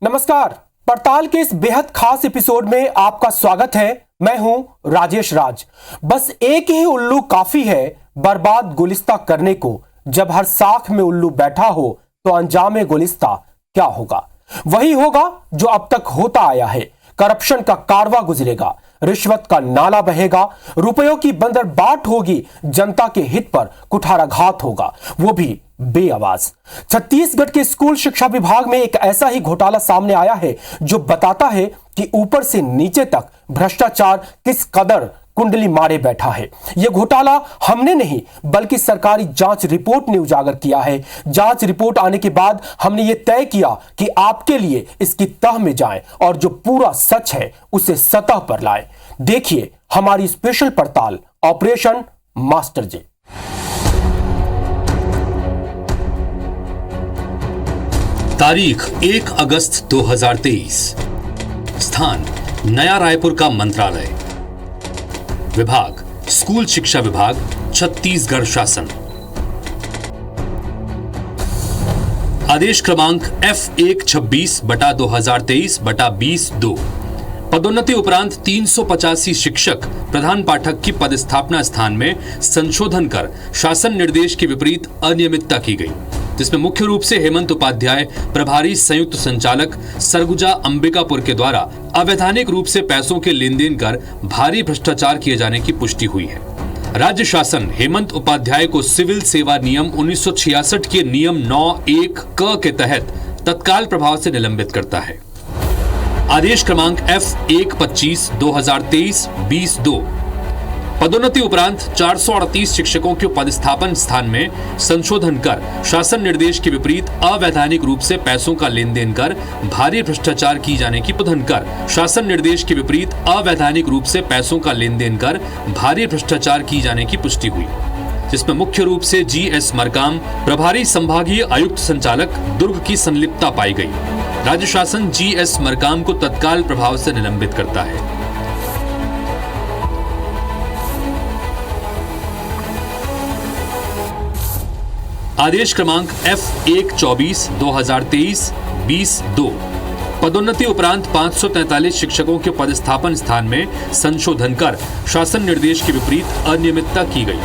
नमस्कार। पड़ताल के इस बेहद खास एपिसोड में आपका स्वागत है। मैं हूं राजेश राज। बस एक ही उल्लू काफी है बर्बाद गुलिस्ता करने को। जब हर साख में उल्लू बैठा हो तो अंजामे गुलिस्ता क्या होगा? वही होगा जो अब तक होता आया है। करप्शन का कारवा गुजरेगा, रिश्वत का नाला बहेगा, रुपयों की बंदरबाट होगी, जनता के हित पर कुठाराघात होगा, वो भी बेआवाज। छत्तीसगढ़ के स्कूल शिक्षा विभाग में एक ऐसा ही घोटाला सामने आया है जो बताता है कि ऊपर से नीचे तक भ्रष्टाचार किस कदर कुंडली मारे बैठा है। यह घोटाला हमने नहीं बल्कि सरकारी जांच रिपोर्ट ने उजागर किया है। जांच रिपोर्ट आने के बाद हमने यह तय किया कि आपके लिए इसकी तह में जाएं और जो पूरा सच है उसे सतह पर लाएं। देखिए हमारी स्पेशल पड़ताल ऑपरेशन मास्टर जे। तारीख 1 अगस्त 2023। स्थान नया रायपुर का मंत्रालय। विभाग स्कूल शिक्षा विभाग, छत्तीसगढ़ शासन। आदेश क्रमांक F126/2023/20(2)। पदोन्नति उपरांत 385 शिक्षक प्रधान पाठक की पदस्थापना स्थान में संशोधन कर शासन निर्देश के विपरीत अनियमितता की गई, जिसमें मुख्य रूप से हेमंत उपाध्याय प्रभारी संयुक्त संचालक सरगुजा अंबिकापुर के द्वारा अवैधानिक रूप से पैसों के लेन देन कर भारी भ्रष्टाचार किए जाने की पुष्टि हुई है। राज्य शासन हेमंत उपाध्याय को सिविल सेवा नियम 1966 के नियम 9(1) क के तहत तत्काल प्रभाव से निलंबित करता है। आदेश क्रमांक F125/2023/20(2)। पदोन्नति उपरांत 438 शिक्षकों के पदस्थापन स्थान में संशोधन कर शासन निर्देश के विपरीत अवैधानिक रूप से पैसों का लेन देन कर भारी भ्रष्टाचार की जाने की पुधन कर शासन निर्देश के विपरीत अवैधानिक रूप से पैसों का लेन देन कर भारी भ्रष्टाचार की जाने की पुष्टि हुई, जिसमें मुख्य रूप से GS मरकाम प्रभारी संभागीय आयुक्त संचालक दुर्ग की संलिप्तता पाई गई। राज्य शासन GS मरकाम को तत्काल प्रभाव से निलंबित करता है। आदेश क्रमांक F124/2023/20(2)। पदोन्नति उपरांत 543 शिक्षकों के पदस्थापन स्थान में संशोधन कर शासन निर्देश के विपरीत अनियमितता की गई,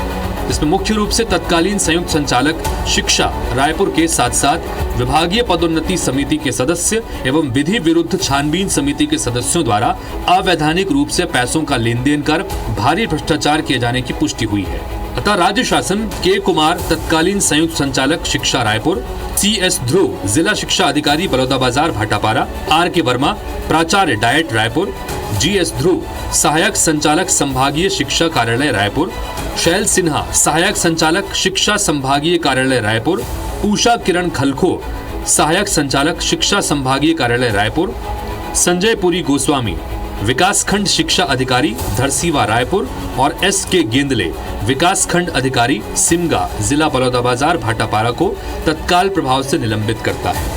जिसमें मुख्य रूप से तत्कालीन संयुक्त संचालक शिक्षा रायपुर के साथ साथ विभागीय पदोन्नति समिति के सदस्य एवं विधि विरुद्ध छानबीन समिति के सदस्यों द्वारा अवैधानिक रूप से पैसों का लेन देन कर भारी भ्रष्टाचार किए जाने की पुष्टि हुई है। अतः राज्य शासन के कुमार तत्कालीन संयुक्त संचालक शिक्षा रायपुर, CS ध्रुव जिला शिक्षा अधिकारी बलौदाबाजार भाटापारा, RK वर्मा प्राचार्य डाइट रायपुर, GS ध्रुव सहायक संचालक संभागीय शिक्षा कार्यालय रायपुर, शैल सिन्हा सहायक संचालक शिक्षा संभागीय कार्यालय रायपुर, उषा किरण खलखो सहायक संचालक शिक्षा संभागीय कार्यालय रायपुर, संजय पुरी गोस्वामी विकासखंड शिक्षा अधिकारी धरसीवा रायपुर और SK गेंदले विकासखंड अधिकारी सिमगा जिला बलौदाबाजार भाटापारा को तत्काल प्रभाव से निलंबित करता है।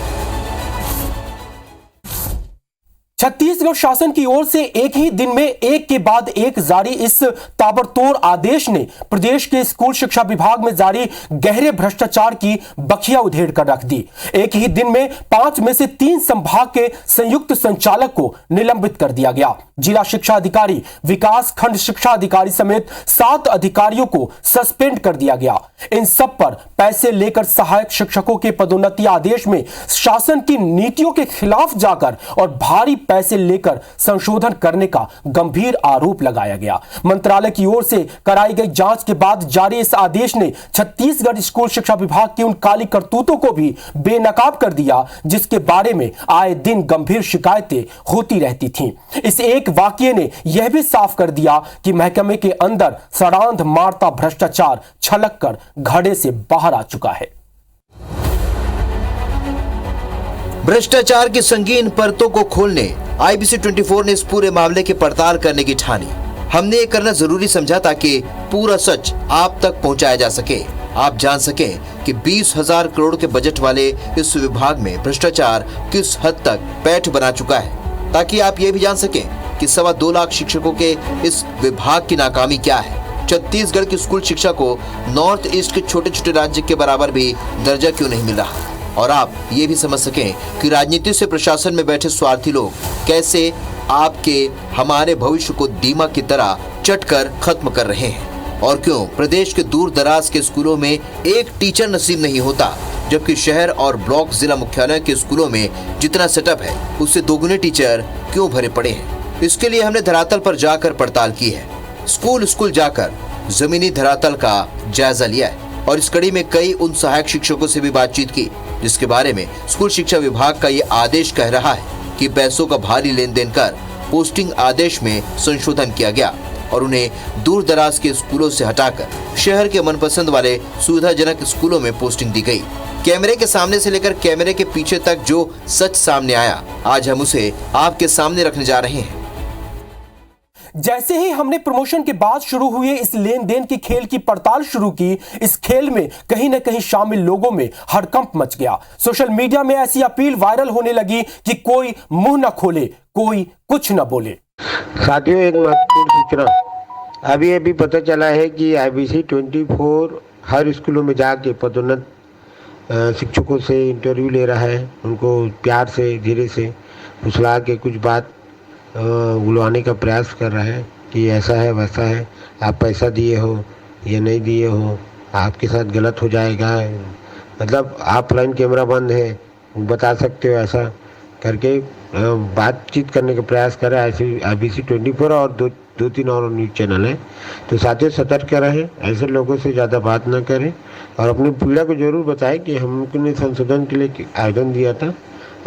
छत्तीसगढ़ शासन की ओर से एक ही दिन में एक के बाद एक जारी इस ताबड़तोड़ आदेश ने प्रदेश के स्कूल शिक्षा विभाग में जारी गहरे भ्रष्टाचार की बखिया उधेड़ कर रख दी। एक ही दिन में 5 में से 3 संभाग के संयुक्त संचालक को निलंबित कर दिया गया। जिला शिक्षा अधिकारी, विकास खंड शिक्षा अधिकारी समेत 7 अधिकारियों को सस्पेंड कर दिया गया। इन सब पर पैसे लेकर सहायक शिक्षकों के पदोन्नति आदेश में शासन की नीतियों के खिलाफ जाकर और भारी पैसे लेकर संशोधन करने का गंभीर आरोप लगाया गया। मंत्रालय की ओर से कराई गई जांच के बाद जारी इस आदेश ने छत्तीसगढ़ स्कूल शिक्षा विभाग की उन काली करतूतों को भी बेनकाब कर दिया जिसके बारे में आए दिन गंभीर शिकायतें होती रहती थीं। इस एक वाकये ने यह भी साफ कर दिया कि महकमे के अंदर सड़ांध मारता भ्रष्टाचार छलक कर घड़े से बाहर आ चुका है। भ्रष्टाचार की संगीन परतों को खोलने IBC 24 ने इस पूरे मामले की पड़ताल करने की ठानी। हमने ये करना जरूरी समझा ताकि पूरा सच आप तक पहुंचाया जा सके, आप जान सकें कि 20,000 करोड़ के बजट वाले इस विभाग में भ्रष्टाचार किस हद तक पैठ बना चुका है, ताकि आप ये भी जान सकें कि 2.25 लाख शिक्षकों के इस विभाग की नाकामी क्या है। छत्तीसगढ़ की स्कूल शिक्षा को नॉर्थ ईस्ट के छोटे छोटे राज्य के बराबर भी दर्जा क्यों नहीं मिल रहा। और आप ये भी समझ सकें कि राजनीति से प्रशासन में बैठे स्वार्थी लोग कैसे आपके हमारे भविष्य को दीमक की तरह चटकर खत्म कर रहे हैं। और क्यों प्रदेश के दूर दराज के स्कूलों में एक टीचर नसीब नहीं होता, जबकि शहर और ब्लॉक जिला मुख्यालय के स्कूलों में जितना सेटअप है उससे दोगुने टीचर क्यों भरे पड़े हैं। इसके लिए हमने धरातल पर जाकर पड़ताल की है, स्कूल स्कूल जाकर जमीनी धरातल का जायजा लिया है और इस कड़ी में कई उन सहायक शिक्षकों से भी बातचीत की, जिसके बारे में स्कूल शिक्षा विभाग का ये आदेश कह रहा है कि पैसों का भारी लेन देन कर पोस्टिंग आदेश में संशोधन किया गया और उन्हें दूर दराज के स्कूलों से हटाकर शहर के मनपसंद वाले सुविधाजनक स्कूलों में पोस्टिंग दी गई। कैमरे के सामने से लेकर कैमरे के पीछे तक जो सच सामने आया, आज हम उसे आपके सामने रखने जा रहे हैं। जैसे ही हमने प्रमोशन के बाद शुरू हुए इस लेन देन के खेल की पड़ताल शुरू की, इस खेल में कहीं न कहीं शामिल लोगों में हड़कंप मच गया। सोशल मीडिया में ऐसी अपील वायरल होने लगी कि कोई मुंह न खोले, कोई कुछ न बोले। साथियों, एक महत्वपूर्ण सूचना अभी पता चला है कि IBC 24 हर स्कूलों में जाके पदोन्नत शिक्षकों से इंटरव्यू ले रहा है। उनको प्यार से धीरे से फुसला के कुछ बात बुलवाने का प्रयास कर रहा है कि ऐसा है वैसा है, आप पैसा दिए हो या नहीं दिए हो, आपके साथ गलत हो जाएगा, मतलब ऑफलाइन कैमरा बंद है, बता सकते हो, ऐसा करके बातचीत करने का प्रयास कर रहा है IBC 24 और दो तीन और न्यूज़ चैनल है। तो साथियों, सतर्क रहें, ऐसे लोगों से ज़्यादा बात ना करें और अपनी पीड़ा को जरूर बताएं कि हमने संशोधन के लिए आवेदन दिया था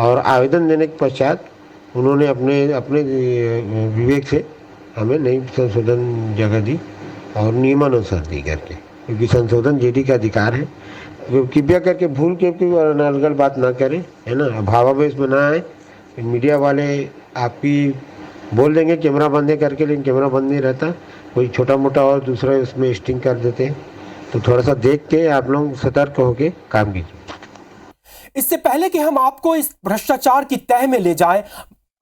और आवेदन देने के पश्चात उन्होंने अपने विवेक से हमें नई संशोधन जगह दी और नियमानुसार दी करके, क्योंकि संशोधन JD का अधिकार है। कृपया करके भूल के अलगल बात ना करें, है ना, भावावेश में ना आए। मीडिया वाले आपकी बोल देंगे कैमरा बंद है करके, लेकिन कैमरा बंद नहीं रहता, कोई छोटा मोटा और दूसरा उसमें स्टिंग कर देते हैं। तो थोड़ा सा देख के आप लोग सतर्क होके काम कीजिए। इससे पहले कि हम आपको इस भ्रष्टाचार की तह में ले जाएं,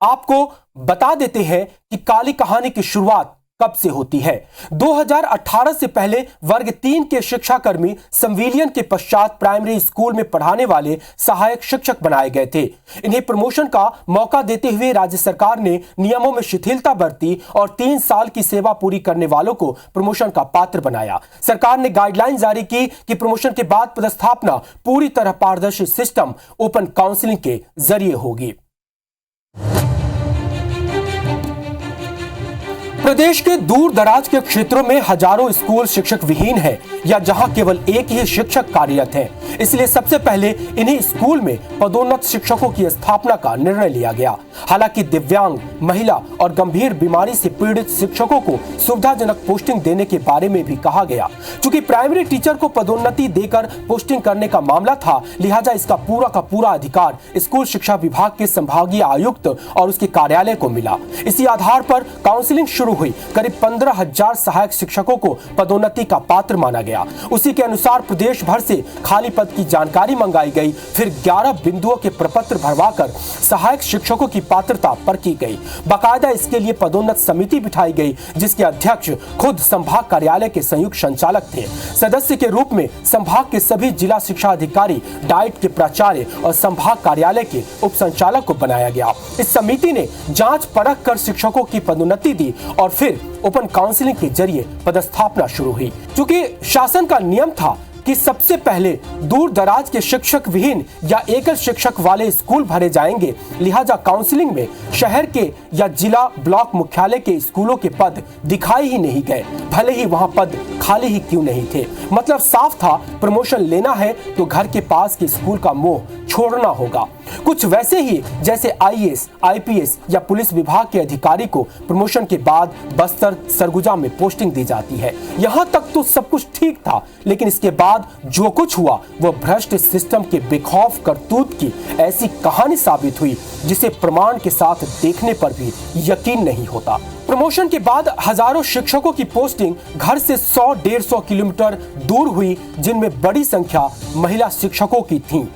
आपको बता देते हैं कि काली कहानी की शुरुआत कब से होती है। 2018 से पहले वर्ग 3 के शिक्षाकर्मी संविलियन के पश्चात प्राइमरी स्कूल में पढ़ाने वाले सहायक शिक्षक बनाए गए थे। इन्हें प्रमोशन का मौका देते हुए राज्य सरकार ने नियमों में शिथिलता बरती और 3 साल की सेवा पूरी करने वालों को प्रमोशन का पात्र बनाया। सरकार ने गाइडलाइन जारी की कि प्रमोशन के बाद पदस्थापना पूरी तरह पारदर्शी सिस्टम ओपन काउंसलिंग के जरिए होगी। प्रदेश के दूर दराज के क्षेत्रों में हजारों स्कूल शिक्षक विहीन हैं या जहां केवल एक ही शिक्षक कार्यरत है। इसलिए सबसे पहले इन्हीं स्कूल में पदोन्नत शिक्षकों की स्थापना का निर्णय लिया गया। हालांकि दिव्यांग, महिला और गंभीर बीमारी से पीड़ित शिक्षकों को सुविधाजनक पोस्टिंग देने के बारे में भी कहा गया। चूंकि प्राइमरी टीचर को पदोन्नति देकर पोस्टिंग करने का मामला था, लिहाजा इसका पूरा अधिकार स्कूल शिक्षा विभाग के संभागीय आयुक्त और उसके कार्यालय को मिला। इसी आधार पर काउंसलिंग शुरू हुई। करीब 15,000 सहायक शिक्षकों को पदोन्नति का पात्र माना गया। उसी के अनुसार प्रदेश भर से खाली पद की जानकारी मंगाई गई। फिर 11 बिंदुओं के प्रपत्र भरवाकर सहायक शिक्षकों की पात्रता परखी गई। बाकायदा इसके लिए पदोन्नत समिति बिठाई गई, जिसके अध्यक्ष खुद संभाग कार्यालय के संयुक्त संचालक थे। सदस्य के रूप में संभाग के सभी जिला शिक्षा अधिकारी, डाइट के प्राचार्य और संभाग कार्यालय के उप संचालक को बनाया गया। इस समिति ने जांच परख कर शिक्षकों की पदोन्नति दी और फिर ओपन काउंसलिंग के जरिए पदस्थापना शुरू हुई। क्योंकि शासन का नियम था कि सबसे पहले दूर दराज के शिक्षक विहीन या एकल शिक्षक वाले स्कूल भरे जाएंगे, लिहाजा काउंसलिंग में शहर के या जिला ब्लॉक मुख्यालय के स्कूलों के पद दिखाई ही नहीं गए, भले ही वहां पद खाली ही क्यों नहीं थे। मतलब साफ था, प्रमोशन लेना है तो घर के पास के स्कूल का मोह छोड़ना होगा। कुछ वैसे ही जैसे IAS, IPS या पुलिस विभाग के अधिकारी को प्रमोशन के बाद बस्तर, सरगुजा में पोस्टिंग दी जाती है। यहां तक तो सब कुछ ठीक था, लेकिन इसके बाद जो कुछ हुआ वह भ्रष्ट सिस्टम के बेखौफ करतूत की ऐसी कहानी साबित हुई जिसे प्रमाण के साथ देखने पर भी यकीन नहीं होता। प्रमोशन के बाद हजारों शिक्षकों की पोस्टिंग घर से 100-150 किलोमीटर दूर हुई, जिनमें बड़ी संख्या महिला शिक्षकों की थी।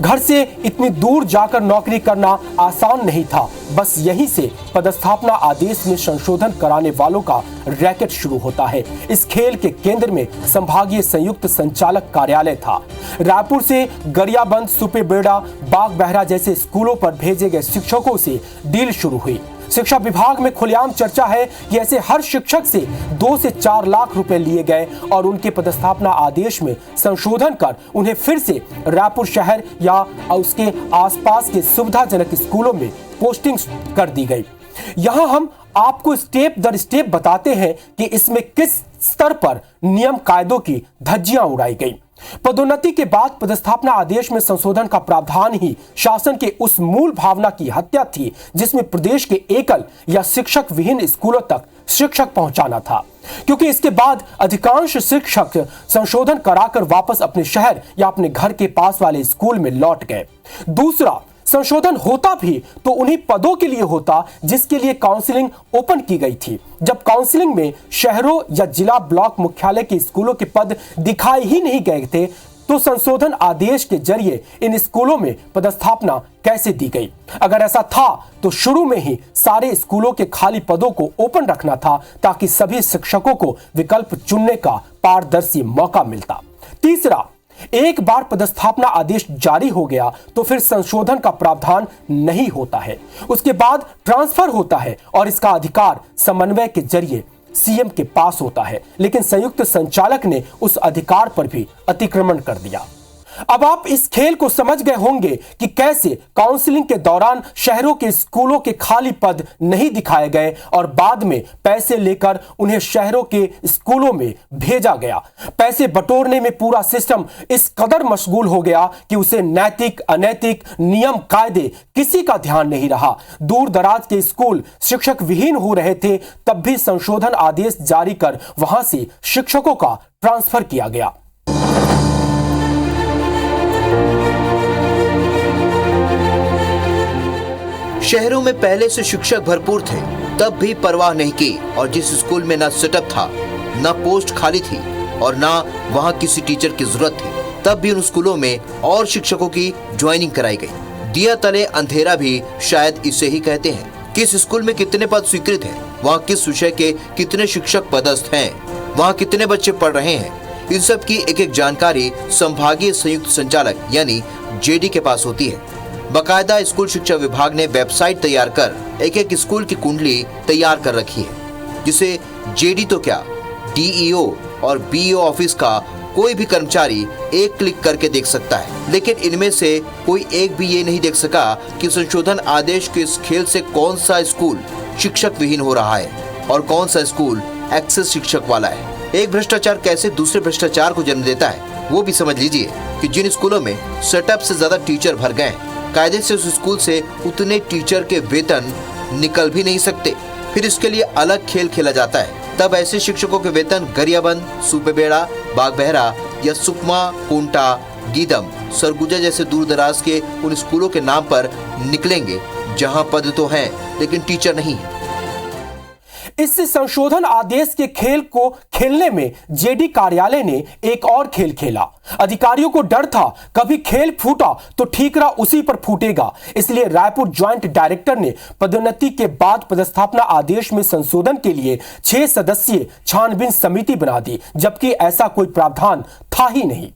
घर से इतनी दूर जाकर नौकरी करना आसान नहीं था। बस यहीं से पदस्थापना आदेश में संशोधन कराने वालों का रैकेट शुरू होता है। इस खेल के केंद्र में संभागीय संयुक्त संचालक कार्यालय था। रायपुर से गरियाबंद, सुपेबेड़ा, बागबहरा जैसे स्कूलों पर भेजे गए शिक्षकों से डील शुरू हुई। शिक्षा विभाग में खुलेआम चर्चा है कि ऐसे हर शिक्षक से 2 से 4 लाख रुपए लिए गए और उनके पदस्थापना आदेश में संशोधन कर उन्हें फिर से रायपुर शहर या उसके आसपास के सुविधाजनक स्कूलों में पोस्टिंग कर दी गई। यहां हम आपको स्टेप दर स्टेप बताते हैं कि इसमें किस स्तर पर नियम कायदों की धज्जियां उड़ाई गई। पदोन्नति के बाद पदस्थापना आदेश में संशोधन का प्रावधान ही शासन के उस मूल भावना की हत्या थी जिसमें प्रदेश के एकल या शिक्षक विहीन स्कूलों तक शिक्षक पहुंचाना था, क्योंकि इसके बाद अधिकांश शिक्षक संशोधन कराकर वापस अपने शहर या अपने घर के पास वाले स्कूल में लौट गए। दूसरा, संशोधन होता भी तो उन्हीं पदों के लिए होता जिसके लिए काउंसलिंग ओपन की गई थी। जब काउंसलिंग में शहरों या जिला ब्लॉक मुख्यालय के स्कूलों के पद दिखाए ही नहीं गए थे, तो संशोधन आदेश के जरिए इन स्कूलों में पदस्थापना कैसे दी गई? अगर ऐसा था तो शुरू में ही सारे स्कूलों के खाली पदों को ओपन रखना था ताकि सभी शिक्षकों को विकल्प चुनने का पारदर्शी मौका मिलता। तीसरा, एक बार पदस्थापना आदेश जारी हो गया तो फिर संशोधन का प्रावधान नहीं होता है। उसके बाद ट्रांसफर होता है और इसका अधिकार समन्वय के जरिए सीएम के पास होता है, लेकिन संयुक्त संचालक ने उस अधिकार पर भी अतिक्रमण कर दिया। अब आप इस खेल को समझ गए होंगे कि कैसे काउंसलिंग के दौरान शहरों के स्कूलों के खाली पद नहीं दिखाए गए और बाद में पैसे लेकर उन्हें शहरों के स्कूलों में भेजा गया। पैसे बटोरने में पूरा सिस्टम इस कदर मशगूल हो गया कि उसे नैतिक अनैतिक नियम कायदे किसी का ध्यान नहीं रहा। दूर दराज के स्कूल शिक्षक विहीन हो रहे थे, तब भी संशोधन आदेश जारी कर वहां से शिक्षकों का ट्रांसफर किया गया। शहरों में पहले से शिक्षक भरपूर थे, तब भी परवाह नहीं की और जिस स्कूल में ना सेटअप था, ना पोस्ट खाली थी और ना वहां किसी टीचर की जरूरत थी, तब भी उन स्कूलों में और शिक्षकों की ज्वाइनिंग कराई गई। दिया तले अंधेरा भी शायद इसे ही कहते हैं। किस स्कूल में कितने पद स्वीकृत हैं, वहाँ किस विषय के कितने शिक्षक पदस्थ हैं, वहाँ कितने बच्चे पढ़ रहे हैं, इन सब की एक एक जानकारी संभागीय संयुक्त संचालक यानी जेडी के पास होती है। बकायदा स्कूल शिक्षा विभाग ने वेबसाइट तैयार कर एक एक स्कूल की कुंडली तैयार कर रखी है, जिसे जेडी तो क्या डीईओ और बीईओ ऑफिस का कोई भी कर्मचारी एक क्लिक करके देख सकता है। लेकिन इनमें से कोई एक भी ये नहीं देख सका कि संशोधन आदेश के इस खेल से कौन सा स्कूल शिक्षक विहीन हो रहा है और कौन सा स्कूल एक्सेस शिक्षक वाला है। एक भ्रष्टाचार कैसे दूसरे भ्रष्टाचार को जन्म देता है वो भी समझ लीजिए कि जिन स्कूलों में सेटअप से ज्यादा टीचर भर गए, कायदे से उस स्कूल से उतने टीचर के वेतन निकल भी नहीं सकते, फिर इसके लिए अलग खेल खेला जाता है। तब ऐसे शिक्षकों के वेतन गरियाबंद, सुपेबेड़ा, बागबहरा या सुकमा, कोंटा, गीदम, सरगुजा जैसे दूर दराज के उन स्कूलों के नाम पर निकलेंगे जहां पद तो हैं लेकिन टीचर नहीं है। इस संशोधन आदेश के खेल को खेलने में जेडी कार्यालय ने एक और खेल खेला। अधिकारियों को डर था कभी खेल फूटा तो ठीकरा उसी पर फूटेगा, इसलिए रायपुर ज्वाइंट डायरेक्टर ने पदोन्नति के बाद पदस्थापना आदेश में संशोधन के लिए 6 सदस्यीय छानबीन समिति बना दी, जबकि ऐसा कोई प्रावधान था ही नहीं।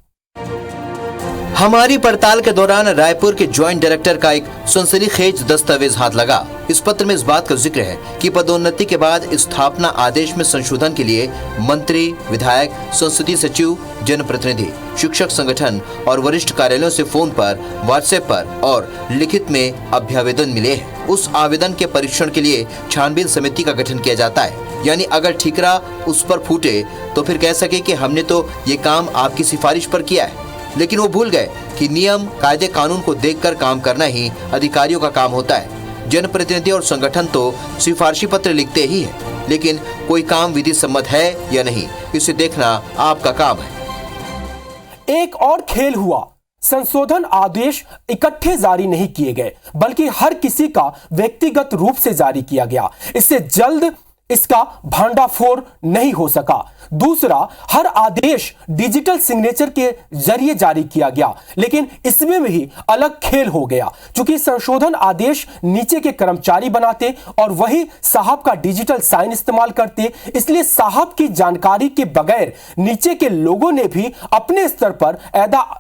हमारी पड़ताल के दौरान रायपुर के ज्वाइंट डायरेक्टर का एक सनसनीखेज दस्तावेज हाथ लगा। इस पत्र में इस बात का जिक्र है कि पदोन्नति के बाद स्थापना आदेश में संशोधन के लिए मंत्री, विधायक, संसदीय सचिव, जनप्रतिनिधि, शिक्षक संगठन और वरिष्ठ कार्यालयों से फोन पर, व्हाट्सएप पर और लिखित में अभ्यावेदन मिले हैं। उस आवेदन के परीक्षण के लिए छानबीन समिति का गठन किया जाता है, यानी अगर ठीकरा उस पर फूटे तो फिर कह सके कि हमने तो ये काम आपकी सिफारिश पर किया है। लेकिन वो भूल गए कि नियम, कायदे, कानून को देखकर काम करना ही अधिकारियों का काम होता है। जनप्रतिनिधि और संगठन तो सिफारिशी पत्र लिखते ही है, लेकिन कोई काम विधि सम्मत है या नहीं, इसे देखना आपका काम है। एक और खेल हुआ। संशोधन आदेश इकट्ठे जारी नहीं किए गए, बल्कि हर किसी का व्यक्तिगत रूप से जारी किया गया। इससे जल्द इसका भांडाफोड़ नहीं हो सका। दूसरा, हर आदेश डिजिटल सिग्नेचर के जरिए जारी किया गया, लेकिन इसमें भी अलग खेल हो गया। चूंकि संशोधन आदेश नीचे के कर्मचारी बनाते और वही साहब का डिजिटल साइन इस्तेमाल करते, इसलिए साहब की जानकारी के बगैर नीचे के लोगों ने भी अपने स्तर पर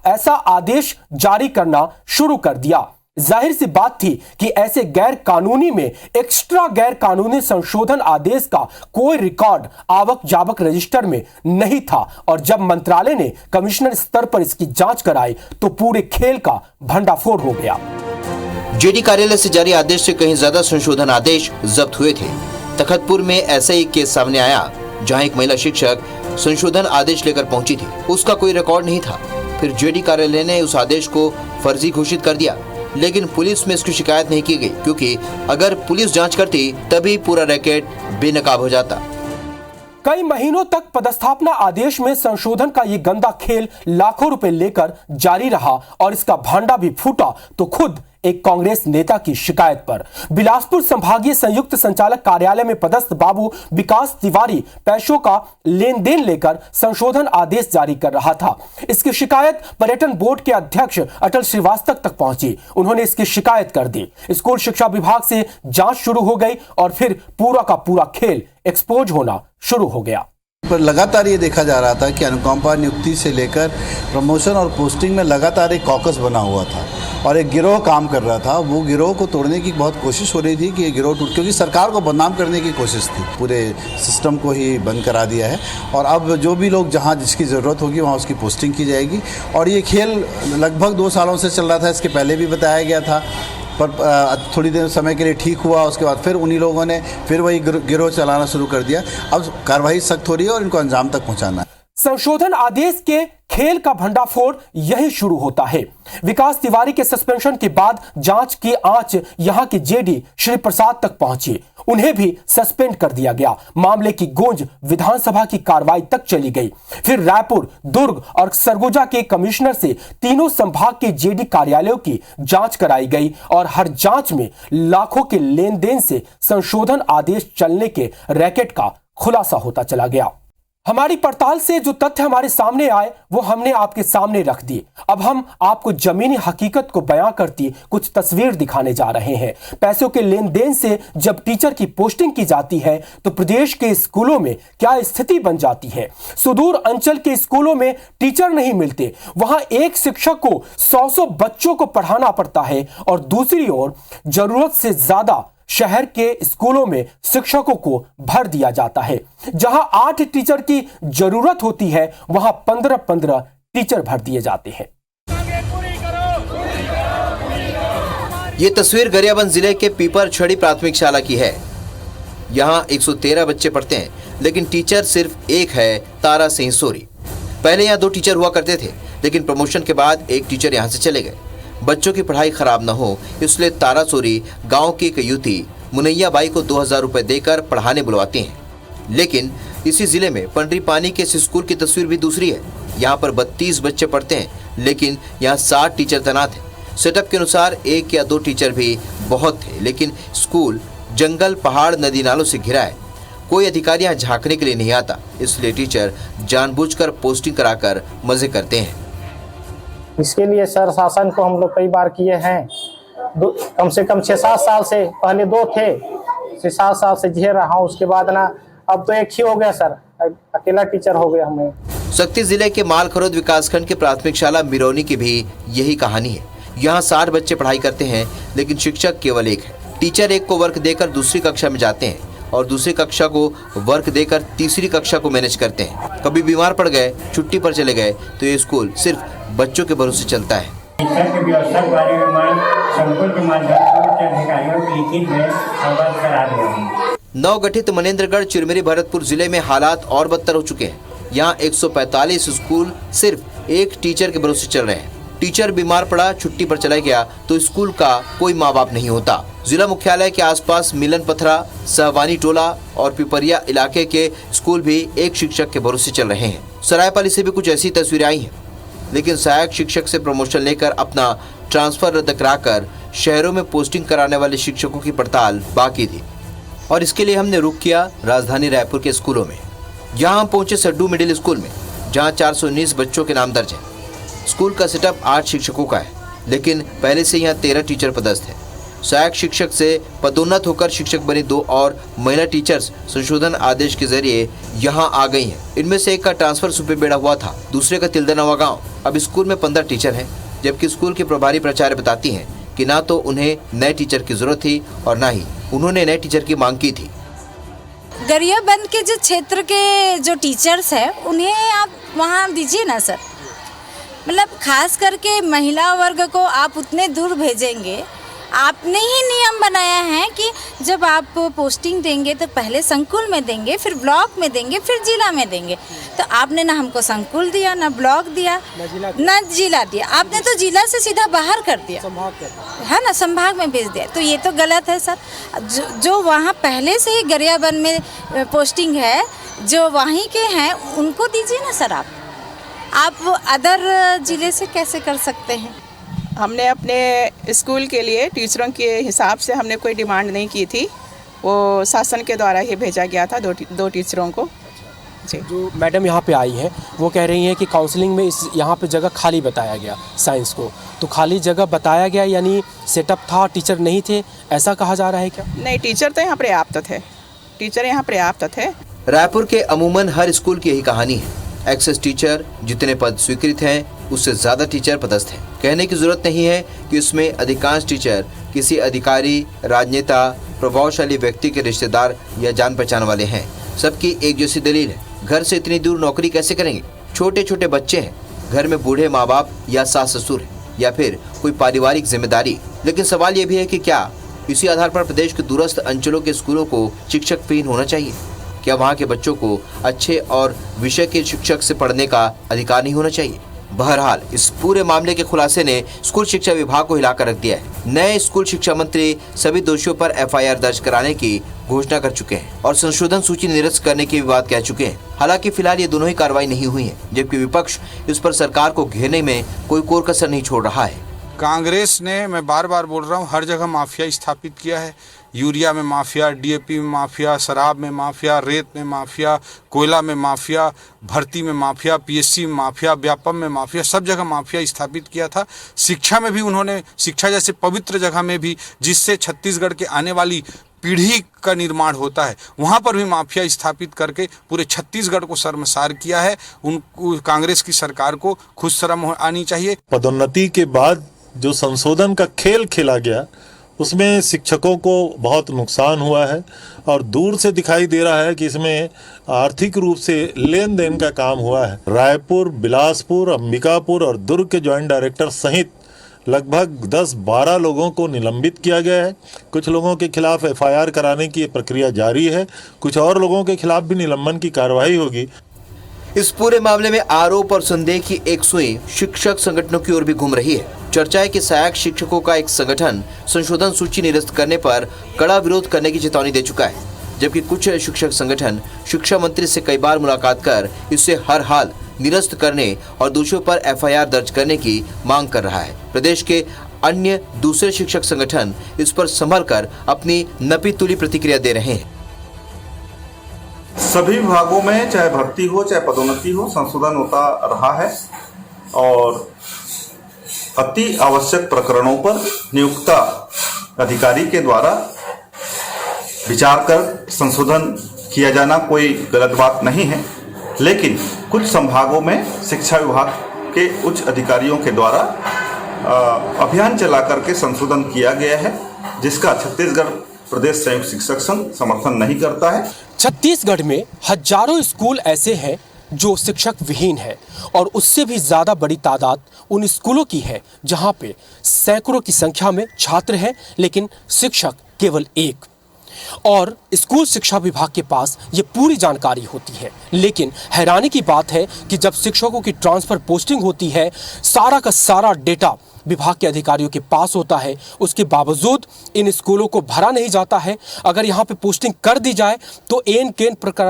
ऐसा आदेश जारी करना शुरू कर दिया। जाहिर सी बात थी कि ऐसे गैर कानूनी में एक्स्ट्रा गैर कानूनी संशोधन आदेश का कोई रिकॉर्ड आवक जावक रजिस्टर में नहीं था, और जब मंत्रालय ने कमिश्नर स्तर पर इसकी जांच कराई तो पूरे खेल का भंडाफोड़ हो गया। जेडी कार्यालय से जारी आदेश से कहीं ज्यादा संशोधन आदेश जब्त हुए थे। तखतपुर में ऐसा एक केस सामने आया जहां एक महिला शिक्षक संशोधन आदेश लेकर पहुंची थी, उसका कोई रिकॉर्ड नहीं था। फिर जेडी कार्यालय ने उस आदेश को फर्जी घोषित कर दिया, लेकिन पुलिस में इसकी शिकायत नहीं की गई, क्योंकि अगर पुलिस जांच करती तभी पूरा रैकेट बेनकाब हो जाता। कई महीनों तक पदस्थापना आदेश में संशोधन का यह गंदा खेल लाखों रुपए लेकर जारी रहा, और इसका भांडा भी फूटा तो खुद एक कांग्रेस नेता की शिकायत पर। बिलासपुर संभागीय संयुक्त संचालक कार्यालय में पदस्थ बाबू विकास तिवारी पैसों का लेन देन लेकर संशोधन आदेश जारी कर रहा था। इसकी शिकायत पर्यटन बोर्ड के अध्यक्ष अटल श्रीवास्तव तक पहुंची। उन्होंने इसकी शिकायत कर दी। स्कूल शिक्षा विभाग से जांच शुरू हो गई और फिर पूरा का पूरा खेल एक्सपोज होना शुरू हो गया। पर लगातार ये देखा जा रहा था कि अनुकंपा नियुक्ति से लेकर प्रमोशन और पोस्टिंग में लगातार एक कॉकस बना हुआ था और एक गिरोह काम कर रहा था। वो गिरोह को तोड़ने की बहुत कोशिश हो रही थी कि ये गिरोह टूट, क्योंकि सरकार को बदनाम करने की कोशिश थी। पूरे सिस्टम को ही बंद करा दिया है और अब जो भी लोग जहाँ जिसकी ज़रूरत होगी वहाँ उसकी पोस्टिंग की जाएगी। और ये खेल लगभग 2 सालों से चल रहा था, इसके पहले भी बताया गया था, पर थोड़ी देर समय के लिए ठीक हुआ। उसके बाद फिर उन्हीं लोगों ने फिर वही गिरोह चलाना शुरू कर दिया। अब कार्रवाई सख्त हो रही है और इनको अंजाम तक पहुंचाना है। संशोधन आदेश के खेल का भंडाफोड़ यही शुरू होता है। विकास तिवारी के सस्पेंशन के बाद जांच की आंच यहां के जेडी श्री प्रसाद तक पहुंची। उन्हें भी सस्पेंड कर दिया गया। मामले की गूंज विधानसभा की कार्रवाई तक चली गई। फिर रायपुर, दुर्ग और सरगुजा के कमिश्नर से तीनों संभाग के जेडी कार्यालयों की जांच कराई गई और हर जांच में लाखों के लेन देन से संशोधन आदेश चलने के रैकेट का खुलासा होता चला गया। हमारी पड़ताल से जो तथ्य हमारे सामने आए वो हमने आपके सामने रख दिए। अब हम आपको जमीनी हकीकत को बयां करती कुछ तस्वीर दिखाने जा रहे हैं। पैसों के लेन देन से जब टीचर की पोस्टिंग की जाती है तो प्रदेश के स्कूलों में क्या स्थिति बन जाती है। सुदूर अंचल के स्कूलों में टीचर नहीं मिलते, वहां एक शिक्षक को 100 बच्चों को पढ़ाना पड़ता है, और दूसरी ओर जरूरत से ज्यादा शहर के स्कूलों में शिक्षकों को भर दिया जाता है। जहां 8 टीचर की जरूरत होती है वहां 15-15 टीचर भर दिए जाते हैं। ये तस्वीर गरियाबंद जिले के पीपर छड़ी प्राथमिक शाला की है। यहाँ 113 बच्चे पढ़ते हैं, लेकिन टीचर सिर्फ एक है, तारा सिंह सोरी। पहले यहाँ 2 टीचर हुआ करते थे, लेकिन प्रमोशन के बाद एक टीचर यहाँ से चले गए। बच्चों की पढ़ाई खराब न हो इसलिए तारा सोरी गांव की एक युवती मुनैया बाई को 2000 रुपए देकर पढ़ाने बुलवाती हैं। लेकिन इसी जिले में पंडरी पानी के स्कूल की तस्वीर भी दूसरी है। यहाँ पर 32 बच्चे पढ़ते हैं, लेकिन यहाँ 60 टीचर तैनात हैं। सेटअप के अनुसार 1 या 2 टीचर भी बहुत थे, लेकिन स्कूल जंगल, पहाड़, नदी नालों से घिरा है। कोई अधिकारी यहाँ झांकने के लिए नहीं आता, इसलिए टीचर जानबूझकर पोस्टिंग कराकर मजे करते हैं। इसके लिए सर शासन को हम लोग कई बार किए हैं। कम से कम 6-7 साल से, पहले 2 थे, 6-7 साल से झेल रहा हूँ। उसके बाद ना अब तो एक ही हो गया सर, अकेला टीचर हो गया हमें। शक्ति जिले के मालखरोद विकासखंड के प्राथमिक शाला मिरौनी की भी यही कहानी है। यहाँ 60 बच्चे पढ़ाई करते हैं, लेकिन शिक्षक केवल एक है। टीचर एक को वर्क देकर दूसरी कक्षा में जाते हैं और दूसरी कक्षा को वर्क देकर तीसरी कक्षा को मैनेज करते हैं। कभी बीमार पड़ गए, छुट्टी पर चले गए तो ये स्कूल सिर्फ बच्चों के भरोसे चलता है। शिक्षा के व्यवस्था के बारे में संपर्क के माध्यम से अधिकारियों की लिखित में अवगत करा दिया। नवगठित मनेंद्रगढ़ चिरमिरी भरतपुर जिले में हालात और बदतर हो चुके हैं। यहाँ 145 स्कूल सिर्फ एक टीचर के भरोसे चल रहे हैं। टीचर बीमार पड़ा, छुट्टी पर चला गया तो स्कूल का कोई माँ बाप नहीं होता। जिला मुख्यालय के आसपास मिलन पथरा, सहवानी टोला और पिपरिया इलाके के स्कूल भी एक शिक्षक के भरोसे चल रहे हैं। सरायपाली से भी कुछ ऐसी तस्वीरें आई हैं, लेकिन सहायक शिक्षक से प्रमोशन लेकर अपना ट्रांसफर रद्द कराकर शहरों में पोस्टिंग कराने वाले शिक्षकों की पड़ताल बाकी थी। और इसके लिए हमने रुख किया राजधानी रायपुर के स्कूलों में। यहाँ हम पहुंचे सड्डू मिडिल स्कूल में, जहाँ 419 बच्चों के नाम दर्ज हैं। स्कूल का सेटअप 8 शिक्षकों का है, लेकिन पहले से यहाँ 13 टीचर पदस्थ हैं। सहायक शिक्षक से पदोन्नत होकर शिक्षक बनी 2 और महिला टीचर्स संशोधन आदेश के जरिए यहाँ आ गई हैं। इनमें से एक का ट्रांसफर सुपेबेड़ा हुआ था, दूसरे का तिलदनवा गाँव। अब स्कूल में 15 टीचर हैं, जबकि स्कूल के प्रभारी प्राचार्य बताती हैं कि ना तो उन्हें नए टीचर की जरूरत थी और ना ही उन्होंने नए टीचर की मांग की थी। गरियाबंद के जो क्षेत्र के जो टीचर्स हैं उन्हें आप वहाँ दीजिए ना सर। मतलब खास करके महिला वर्ग को आप उतने दूर भेजेंगे। आपने ही नियम बनाया है कि जब आप पोस्टिंग देंगे तो पहले संकुल में देंगे, फिर ब्लॉक में देंगे, फिर जिला में देंगे। तो आपने ना हमको संकुल दिया, ना ब्लॉक दिया, ना जिला दिया। आपने तो जिला से सीधा बाहर कर दिया, है ना, संभाग में भेज दिया। तो ये तो गलत है सर। जो वहाँ पहले से ही गरियाबंद में पोस्टिंग है, जो वहीं के हैं उनको दीजिए ना सर। आप अदर जिले से कैसे कर सकते हैं? हमने अपने स्कूल के लिए टीचरों के हिसाब से हमने कोई डिमांड नहीं की थी, वो शासन के द्वारा ही भेजा गया था 2 टीचरों को जी। जो मैडम यहाँ पे आई हैं वो कह रही हैं कि काउंसलिंग में इस यहाँ पे जगह खाली बताया गया साइंस को, तो खाली जगह बताया गया यानी सेटअप था, टीचर नहीं थे, ऐसा कहा जा रहा है क्या? नहीं, टीचर तो यहाँ पर्याप्त थे, टीचर यहाँ पर्याप्त थे। रायपुर के अमूमन हर स्कूल की यही कहानी है। एक्सेस टीचर जितने पद स्वीकृत हैं उससे ज्यादा टीचर पदस्थ हैं। कहने की जरूरत नहीं है कि उसमें अधिकांश टीचर किसी अधिकारी, राजनेता, प्रभावशाली व्यक्ति के रिश्तेदार या जान पहचान वाले हैं। सबकी एक जैसी दलील है, घर से इतनी दूर नौकरी कैसे करेंगे? छोटे छोटे बच्चे हैं, घर में बूढ़े माँ बाप या सास ससुर है, या फिर कोई पारिवारिक जिम्मेदारी। लेकिन सवाल ये भी है कि क्या इसी आधार पर प्रदेश के दूरस्थ अंचलों के स्कूलों को शिक्षक विहीन होना चाहिए? क्या वहाँ के बच्चों को अच्छे और विषय के शिक्षक से पढ़ने का अधिकार नहीं होना चाहिए? बहरहाल इस पूरे मामले के खुलासे ने स्कूल शिक्षा विभाग को हिलाकर रख दिया है। नए स्कूल शिक्षा मंत्री सभी दोषियों पर FIR दर्ज कराने की घोषणा कर चुके हैं और संशोधन सूची निरस्त करने की भी बात कह चुके हैं। हालांकि फिलहाल ये दोनों ही कार्रवाई नहीं हुई है, जबकि विपक्ष इस पर सरकार को घेरने में कोई कोर कसर नहीं छोड़ रहा है। कांग्रेस ने, मैं बार बार बोल रहा हूँ, हर जगह माफिया स्थापित किया है। यूरिया में माफिया, DAP में माफिया, शराब में माफिया, रेत में माफिया, कोयला में माफिया, भर्ती में माफिया, PSC में माफिया, व्यापम में माफिया, सब जगह माफिया स्थापित किया था। शिक्षा में भी उन्होंने, शिक्षा जैसे पवित्र जगह में भी जिससे छत्तीसगढ़ के आने वाली पीढ़ी का निर्माण होता है, वहाँ पर भी माफिया स्थापित करके पूरे छत्तीसगढ़ को शर्मसार किया है। कांग्रेस की सरकार को खुद शर्म आनी चाहिए। पदोन्नति के बाद जो संशोधन का खेल खेला गया उसमें शिक्षकों को बहुत नुकसान हुआ है और दूर से दिखाई दे रहा है कि इसमें आर्थिक रूप से लेन देन का काम हुआ है। रायपुर, बिलासपुर, अंबिकापुर और दुर्ग के जॉइंट डायरेक्टर सहित लगभग 10-12 लोगों को निलंबित किया गया है। कुछ लोगों के खिलाफ FIR कराने की प्रक्रिया जारी है, कुछ और लोगों के खिलाफ भी निलंबन की कार्रवाई होगी। इस पूरे मामले में आरोप और संदेह की एक सुई शिक्षक संगठनों की ओर भी घूम रही है। चर्चा है कि सहायक शिक्षकों का एक संगठन संशोधन सूची निरस्त करने पर कड़ा विरोध करने की चेतावनी दे चुका है, जबकि कुछ शिक्षक संगठन शिक्षा मंत्री से कई बार मुलाकात कर इसे हर हाल निरस्त करने और दोषियों पर FIR दर्ज करने की मांग कर रहा है। प्रदेश के अन्य दूसरे शिक्षक संगठन इस पर संभल कर अपनी नपी तुली प्रतिक्रिया दे रहे हैं। सभी विभागों में चाहे भर्ती हो चाहे पदोन्नति हो, संशोधन होता रहा है और अति आवश्यक प्रकरणों पर नियुक्त अधिकारी के द्वारा विचार कर संशोधन किया जाना कोई गलत बात नहीं है। लेकिन कुछ संभागों में शिक्षा विभाग के उच्च अधिकारियों के द्वारा अभियान चला करके संशोधन किया गया है, जिसका छत्तीसगढ़ प्रदेश संयुक्त शिक्षक संघ समर्थन नहीं करता है। छत्तीसगढ़ में हजारों स्कूल ऐसे हैं जो शिक्षक विहीन है और उससे भी ज्यादा बड़ी तादाद उन स्कूलों की है जहां पे सैकड़ों की संख्या में छात्र हैं लेकिन शिक्षक केवल एक। और स्कूल शिक्षा विभाग के पास ये पूरी जानकारी होती है, लेकिन हैरानी की बात है कि जब शिक्षकों की ट्रांसफर पोस्टिंग होती है, सारा का सारा डेटा विभाग के अधिकारियों के पास होता है, उसके बावजूद इन स्कूलों को भरा नहीं जाता है। अगर यहाँ पे पोस्टिंग कर दी जाए तो एन केन प्रकार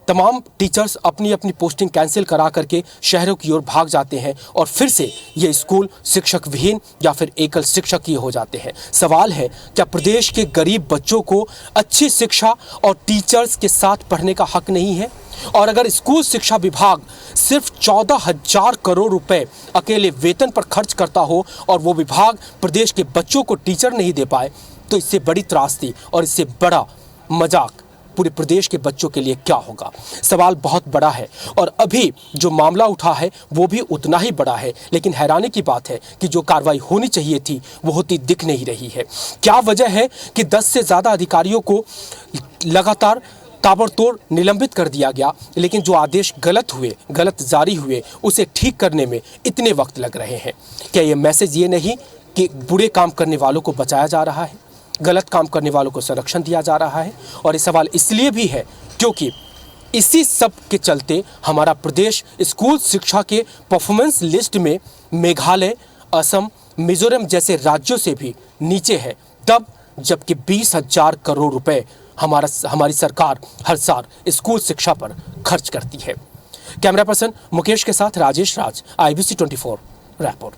तमाम टीचर्स अपनी अपनी पोस्टिंग कैंसिल करा करके शहरों की ओर भाग जाते हैं और फिर से ये स्कूल शिक्षक विहीन या फिर एकल शिक्षक ही हो जाते हैं। सवाल है, क्या प्रदेश के गरीब बच्चों को अच्छी शिक्षा और टीचर्स के साथ पढ़ने का हक नहीं है? और अगर स्कूल शिक्षा विभाग सिर्फ 14,000 करोड़ रुपए अकेले वेतन पर खर्च करता हो और वो विभाग प्रदेश के बच्चों को टीचर नहीं दे पाए, तो इससे बड़ी त्रासदी और इससे बड़ा मजाक पूरे प्रदेश के बच्चों के लिए क्या होगा? सवाल बहुत बड़ा है और अभी जो मामला उठा है वो भी उतना ही बड़ा है। लेकिन हैरानी की बात है कि जो कार्रवाई होनी चाहिए थी वो होती दिख नहीं रही है। क्या वजह है कि 10 से ज़्यादा अधिकारियों को लगातार ताबड़तोड़ निलंबित कर दिया गया, लेकिन जो आदेश गलत जारी हुए उसे ठीक करने में इतने वक्त लग रहे हैं? क्या ये मैसेज ये नहीं कि बुरे काम करने वालों को बचाया जा रहा है, गलत काम करने वालों को संरक्षण दिया जा रहा है? और ये सवाल इसलिए भी है क्योंकि इसी सब के चलते हमारा प्रदेश स्कूल शिक्षा के परफॉर्मेंस लिस्ट में मेघालय, असम, मिजोरम जैसे राज्यों से भी नीचे है, तब जबकि 20,000 करोड़ रुपए हमारी सरकार हर साल स्कूल शिक्षा पर खर्च करती है। कैमरा पर्सन मुकेश के साथ राजेश राज, IBC 24 रायपुर।